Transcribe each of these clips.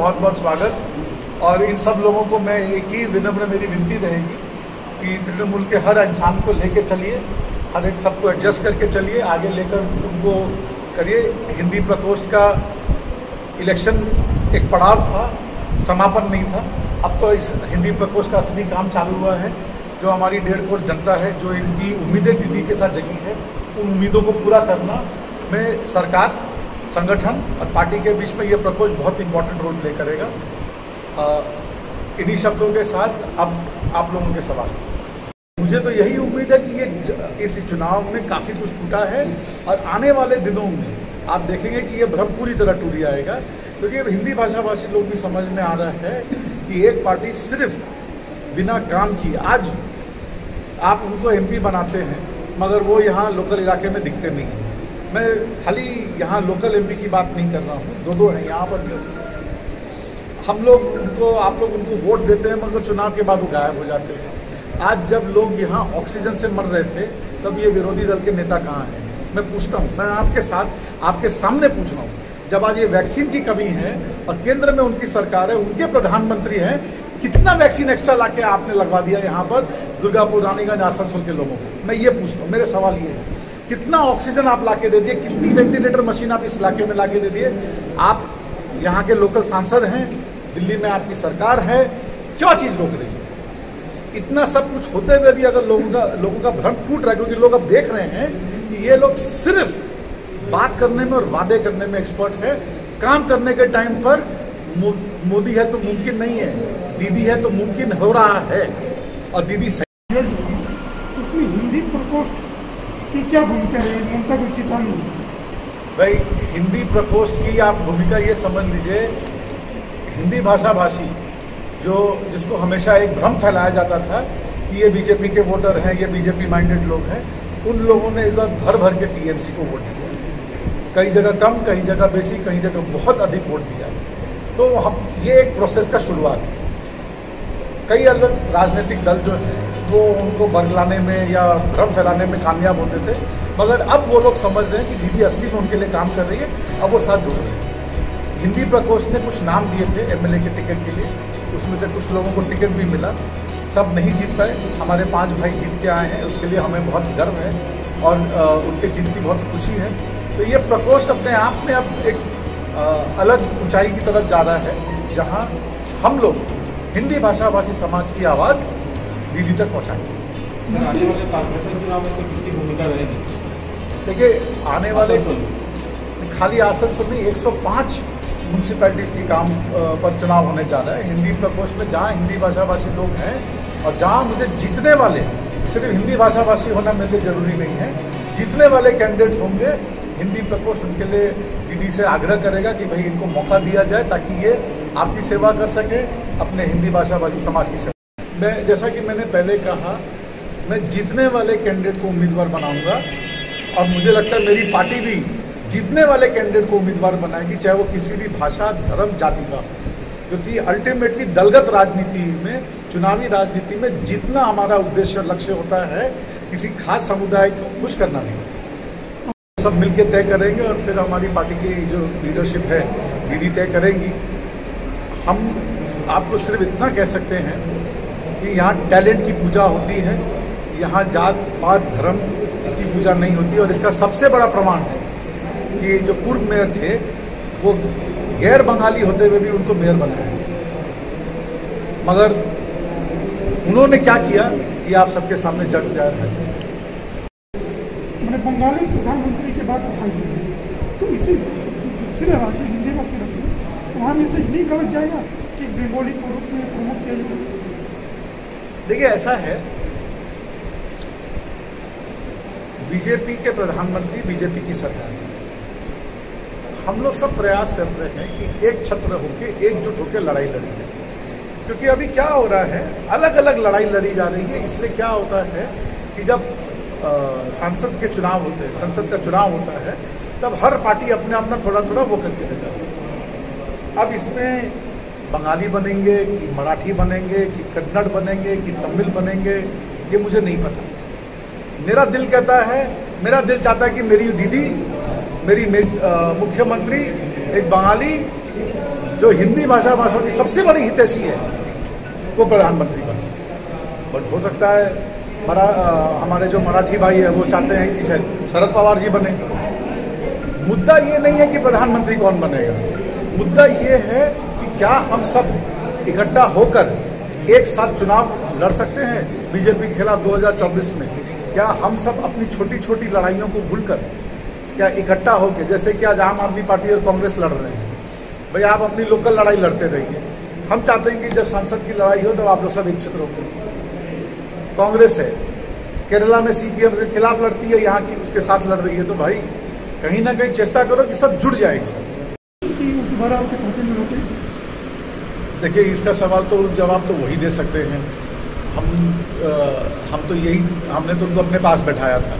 बहुत बहुत स्वागत। और इन सब लोगों को मैं एक ही विनम्र मेरी विनती रहेगी कि तृणमूल के हर इंसान को लेके चलिए, हर एक सबको एडजस्ट करके चलिए, आगे लेकर उनको करिए। हिंदी प्रकोष्ठ का इलेक्शन एक पड़ाव था, समापन नहीं था। अब तो इस हिंदी प्रकोष्ठ का असली काम चालू हुआ है। जो हमारी 1.5 करोड़ जनता है, जो इनकी उम्मीदें दीदी के साथ जगी है, उन उम्मीदों को पूरा करना में सरकार, संगठन और पार्टी के बीच में ये प्रकोष्ठ बहुत इंपॉर्टेंट रोल प्ले करेगा। इन्हीं शब्दों के साथ अब आप लोगों के सवाल। मुझे तो यही उम्मीद है कि ये इस चुनाव में काफ़ी कुछ टूटा है और आने वाले दिनों में आप देखेंगे कि ये भ्रम पूरी तरह टूट जाएगा, क्योंकि अब हिंदी भाषाभाषी लोग भी समझ में आ रहा है कि एक पार्टी सिर्फ बिना काम किए, आज आप उनको एमपी बनाते हैं मगर वो यहाँ लोकल इलाके में दिखते नहीं हैं। मैं खाली यहाँ लोकल एमपी की बात नहीं कर रहा हूँ, दो हैं यहाँ पर। हम लोग उनको, आप लोग उनको वोट देते हैं मगर चुनाव के बाद वो गायब हो जाते हैं। आज जब लोग यहाँ ऑक्सीजन से मर रहे थे तब ये विरोधी दल के नेता कहाँ हैं? मैं पूछता हूँ, मैं आपके साथ आपके सामने पूछ रहा हूँ। जब आज ये वैक्सीन की कमी है और केंद्र में उनकी सरकार है, उनके प्रधानमंत्री हैं, कितना वैक्सीन एक्स्ट्रा लाके आपने लगवा दिया यहाँ पर दुर्गापुर, रानीगंज, आसनसोल के लोगों को? मैं ये पूछता हूँ, मेरे सवाल ये है, कितना ऑक्सीजन आप लाके दे दिए, कितनी वेंटिलेटर मशीन आप इस इलाके में लाके दे दिए? आप यहाँ के लोकल सांसद हैं, दिल्ली में आपकी सरकार है, क्या चीज़ रोक रही है? इतना सब कुछ होते हुए भी अगर लोगों का भ्रम टूट रहा है, क्योंकि लोग अब देख रहे हैं कि ये लोग सिर्फ बात करने में और वादे करने में एक्सपर्ट है, काम करने के टाइम पर मोदी है तो मुमकिन नहीं है, दीदी है तो मुमकिन हो रहा है। और दीदी सही, उसमें हिंदी प्रकोष्ठ की क्या भूमिका है? ममता को कितानी भाई, हिंदी प्रकोष्ठ की आप भूमिका ये समझ लीजिए, हिंदी भाषाभाषी जिसको हमेशा एक भ्रम फैलाया जाता था कि ये बीजेपी के वोटर हैं, ये बीजेपी माइंडेड लोग हैं, उन लोगों ने इस बार भर भर के टीएमसी को वोट दिया। कई जगह कम, कई जगह बेसी, कई जगह बहुत अधिक वोट दिया। तो हम ये एक प्रोसेस का शुरुआत है। कई अलग राजनीतिक दल जो हैं वो उनको बरगलाने में या भ्रम फैलाने में कामयाब होते थे, मगर अब वो लोग समझ रहे हैं कि दीदी असली में उनके लिए काम कर रही है, अब वो साथ जुड़ रहे हैं। हिंदी प्रकोष्ठ ने कुछ नाम दिए थे एमएलए के टिकट के लिए, उसमें से कुछ लोगों को टिकट भी मिला, सब नहीं जीत पाए। हमारे 5 भाई जीत के आए हैं, उसके लिए हमें बहुत गर्व है और उनके जीत की बहुत खुशी है। तो ये प्रकोष्ठ अपने आप में अब एक अलग ऊंचाई की तरफ जा रहा है, जहां हम लोग हिंदी भाषाभाषी समाज की आवाज़ दीदी तक पहुँचाएंगे। आने वाले कॉर्पोरेशन चुनाव में से कितनी भूमिका रहेगी? देखिए, आने वाले खाली आसनसोल में 105 म्यूनसिपैलिटीज की काम पर चुनाव होने जा रहा है। हिंदी प्रकोष्ठ में जहाँ हिंदी भाषाभाषी लोग हैं और जहाँ मुझे जीतने वाले, सिर्फ हिंदी भाषाभाषी होना मेरे लिए ज़रूरी नहीं है, जीतने वाले कैंडिडेट होंगे, हिंदी प्रकोष्ठ उनके लिए दीदी से आग्रह करेगा कि भाई इनको मौका दिया जाए ताकि ये आपकी सेवा कर सके, अपने हिंदी भाषाभाषी समाज की सेवा। मैं, जैसा कि मैंने पहले कहा, मैं जीतने वाले कैंडिडेट को उम्मीदवार बनाऊँगा और मुझे लगता है मेरी पार्टी भी जीतने वाले कैंडिडेट को उम्मीदवार बनाएगी, चाहे वो किसी भी भाषा, धर्म, जाति का, क्योंकि अल्टीमेटली दलगत राजनीति में, चुनावी राजनीति में जीतना हमारा उद्देश्य और लक्ष्य होता है, किसी खास समुदाय को खुश करना नहीं। सब मिलके तय करेंगे और फिर हमारी पार्टी की जो लीडरशिप है दीदी तय करेंगी। हम आपको सिर्फ इतना कह सकते हैं कि यहाँ टैलेंट की पूजा होती है, यहाँ जात पात धर्म इसकी पूजा नहीं होती। और इसका सबसे बड़ा प्रमाण है कि जो पूर्व मेयर थे वो गैर बंगाली होते हुए भी उनको मेयर बनाया, मगर उन्होंने क्या किया ये आप सबके सामने जग जाहिर है। मैंने बंगाली प्रधानमंत्री के बाद उठाई, तो इसी दूसरे राज्य हिंदी में फिर तो वहाँ में से नहीं गलत जाएगा कि बंगाली के रूप में प्रमोट किया जाएगा? देखिए, ऐसा है, बीजेपी के प्रधानमंत्री, बीजेपी की सरकार, हम लोग सब प्रयास कर रहे हैं कि एक छत्र होकर, एकजुट होकर लड़ाई लड़ी जाए। क्योंकि अभी क्या हो रहा है, अलग अलग लड़ाई लड़ी जा रही है। इसलिए क्या होता है कि जब सांसद के चुनाव होते हैं, संसद का चुनाव होता है, तब हर पार्टी अपने अपना थोड़ा थोड़ा वो करके रह जाती है। अब इसमें बंगाली बनेंगे कि मराठी बनेंगे कि कन्नड़ बनेंगे कि तमिल बनेंगे, ये मुझे नहीं पता। मेरा दिल कहता है, मेरा दिल चाहता है कि मेरी दीदी, मेरी मुख्यमंत्री एक बंगाली जो हिंदी भाषा की सबसे बड़ी हितैषी है वो प्रधानमंत्री बने। बट हो सकता है हमारे जो मराठी भाई है वो चाहते हैं कि शायद शरद पवार जी बने। मुद्दा ये नहीं है कि प्रधानमंत्री कौन बनेगा, मुद्दा ये है कि क्या हम सब इकट्ठा होकर एक साथ चुनाव लड़ सकते हैं बीजेपी के खिलाफ 2024 में। क्या हम सब अपनी छोटी छोटी लड़ाइयों को भूलकर क्या इकट्ठा होकर, जैसे कि आज आम आदमी पार्टी और कांग्रेस लड़ रहे हैं, भाई आप अपनी लोकल लड़ाई लड़ते रहिए। हम चाहते हैं कि जब सांसद की लड़ाई हो तब आप लोग सब एकजुट होकर। कांग्रेस है केरला में सीपीएम के खिलाफ लड़ती है, यहाँ की उसके साथ लड़ रही है, तो भाई कहीं ना कहीं चेष्टा करो कि सब जुड़ जाए। देखिए इसका सवाल तो जवाब तो वही दे सकते हैं। हम तो यही, हमने तो उनको अपने पास बैठाया था,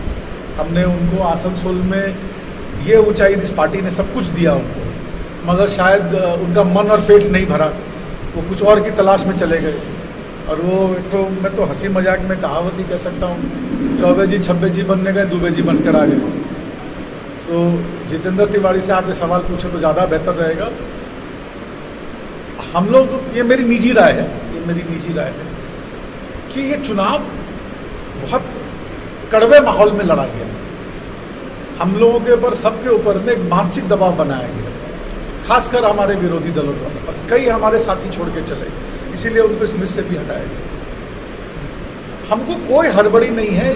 हमने उनको आसनसोल में ये ऊंचाई इस पार्टी ने सब कुछ दिया उनको, मगर शायद उनका मन और पेट नहीं भरा, वो कुछ और की तलाश में चले गए। और वो तो मैं तो हंसी मजाक में कहावत ही कह सकता हूँ, चौबे जी छब्बे जी बनने गए, दुबे जी बनकर आ गए। तो जितेंद्र तिवारी से आप ये सवाल पूछे तो ज़्यादा बेहतर रहेगा। हम लोग, ये मेरी निजी राय है, कि ये चुनाव बहुत कड़वे माहौल में लड़ा गया। हम लोगों के ऊपर, सबके ऊपर में एक मानसिक दबाव बनाया गया, खासकर हमारे विरोधी दलों द्वारा। कई हमारे साथी छोड़ के चले, इसीलिए उनको इस लिस्ट से भी हटाया गया। हमको कोई हड़बड़ी नहीं है,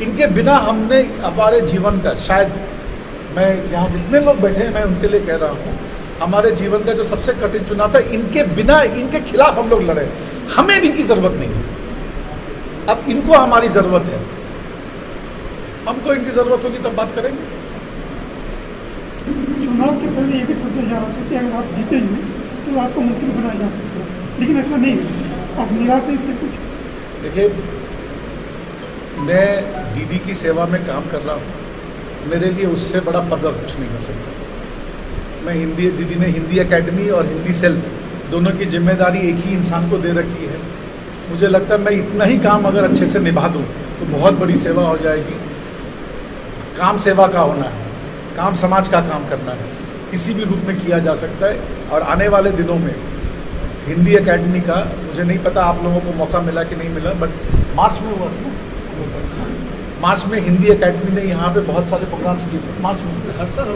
इनके बिना हमने हमारे जीवन का, शायद मैं यहाँ जितने लोग बैठे हैं मैं उनके लिए कह रहा हूँ, हमारे जीवन का जो सबसे कठिन चुनाव था, इनके बिना, इनके खिलाफ हम लोग लड़े। हमें भी इनकी जरूरत नहीं है, अब इनको हमारी जरूरत है। हमको इनकी जरूरत होगी तब बात करेंगे। चुनाव के पहले ये भी सोचा जा रहा था कि अगर आप जीतेंगे तो आपको मंत्री बनाया जा सकता है, लेकिन ऐसा नहीं है। आप निराशा से कुछ देखिए, मैं दीदी की सेवा में काम कर रहा हूँ, मेरे लिए उससे बड़ा पद और कुछ नहीं हो सकता। मैं दीदी ने हिंदी एकेडमी और हिंदी सेल दोनों की जिम्मेदारी एक ही इंसान को दे रखी है। मुझे लगता है मैं इतना ही काम अगर अच्छे से निभा दूँ तो बहुत बड़ी सेवा हो जाएगी। काम सेवा का होना है, काम समाज का काम करना है, किसी भी रूप में किया जा सकता है। और आने वाले दिनों में हिंदी एकेडमी का, मुझे नहीं पता आप लोगों को मौका मिला कि नहीं मिला, बट मार्च में हुआ था, मार्च में हिंदी एकेडमी ने यहाँ पे बहुत सारे प्रोग्राम्स किए थे। मार्च में हर साल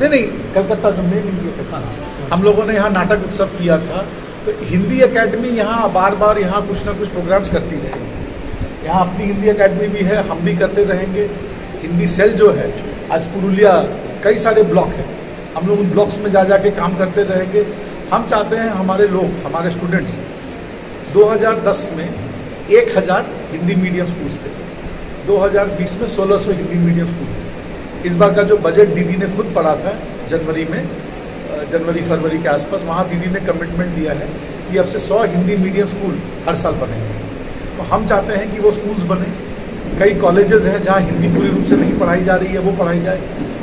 नहीं, कलकत्ता जो मेन हिंदी एकेडमी, हम लोगों ने यहाँ नाटक उत्सव किया था। तो हिंदी एकेडमी यहाँ बार बार यहाँ कुछ ना कुछ प्रोग्राम्स करती रहेगी। यहाँ अपनी हिंदी एकेडमी भी है, हम भी करते रहेंगे। हिंदी सेल जो है, आज पुरुलिया कई सारे ब्लॉक हैं, हम लोग उन ब्लॉक्स में जा के काम करते रहेंगे। हम चाहते हैं हमारे लोग, हमारे स्टूडेंट्स, 2010 में 1000 हिंदी मीडियम स्कूल्स थे, 2020 में 1600 हिंदी मीडियम स्कूल। इस बार का जो बजट दीदी ने खुद पढ़ा था जनवरी फरवरी के आसपास, वहाँ दीदी ने कमिटमेंट दिया है कि अब से 100 हिंदी मीडियम स्कूल हर साल बनेंगे। तो हम चाहते हैं कि वो स्कूल्स बने। कई कॉलेजेस हैं जहाँ हिंदी पूरी रूप से नहीं पढ़ाई जा रही है, वो पढ़ाई जाए।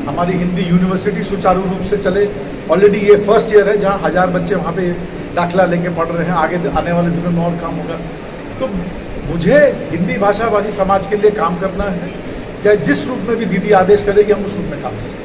हमारी हिंदी यूनिवर्सिटी सुचारू रूप से चले। ऑलरेडी ये फर्स्ट ईयर है जहाँ 1000 बच्चे वहाँ पे दाखिला लेके पढ़ रहे हैं। आगे आने वाले दिनों में और काम होगा। तो मुझे हिंदी भाषाभाषी समाज के लिए काम करना है, चाहे जिस रूप में भी दीदी आदेश करेगी हम उस रूप में काम करेंगे।